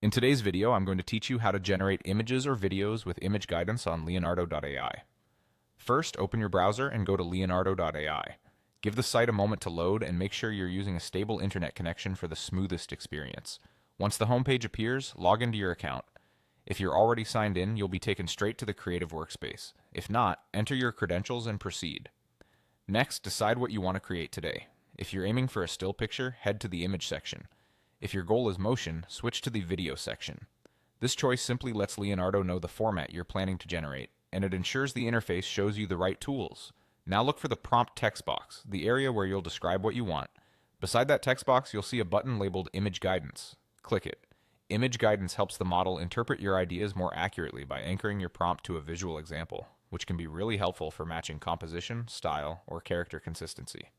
In today's video, I'm going to teach you how to generate images or videos with image guidance on Leonardo AI. First, open your browser and go to Leonardo AI. Give the site a moment to load and make sure you're using a stable internet connection for the smoothest experience. Once the homepage appears, log into your account. If you're already signed in, you'll be taken straight to the creative workspace. If not, enter your credentials and proceed. Next, decide what you want to create today. If you're aiming for a still picture, head to the image section. If your goal is motion, switch to the video section. This choice simply lets Leonardo know the format you're planning to generate, and it ensures the interface shows you the right tools. Now look for the prompt text box, the area where you'll describe what you want. Beside that text box, you'll see a button labeled Image Guidance. Click it. Image Guidance helps the model interpret your ideas more accurately by anchoring your prompt to a visual example, which can be really helpful for matching composition, style, or character consistency.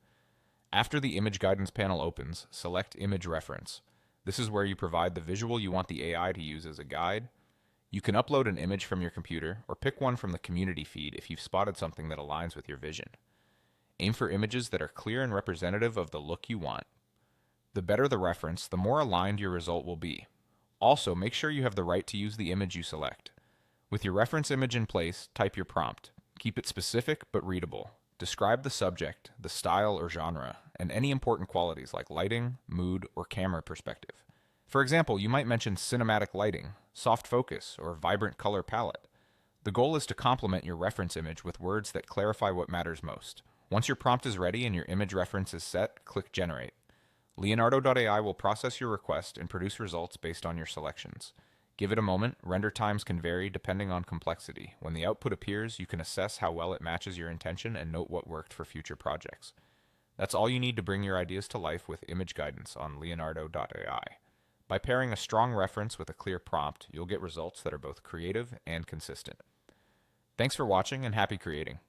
After the Image Guidance panel opens, select Image Reference. This is where you provide the visual you want the AI to use as a guide. You can upload an image from your computer or pick one from the community feed if you've spotted something that aligns with your vision. Aim for images that are clear and representative of the look you want. The better the reference, the more aligned your result will be. Also, make sure you have the right to use the image you select. With your reference image in place, type your prompt. Keep it specific but readable. Describe the subject, the style or genre, and any important qualities like lighting, mood, or camera perspective. For example, you might mention cinematic lighting, soft focus, or vibrant color palette. The goal is to complement your reference image with words that clarify what matters most. Once your prompt is ready and your image reference is set, click Generate. Leonardo AI will process your request and produce results based on your selections. Give it a moment. Render times can vary depending on complexity. When the output appears, you can assess how well it matches your intention and note what worked for future projects. That's all you need to bring your ideas to life with image guidance on Leonardo AI. By pairing a strong reference with a clear prompt, you'll get results that are both creative and consistent. Thanks for watching and happy creating.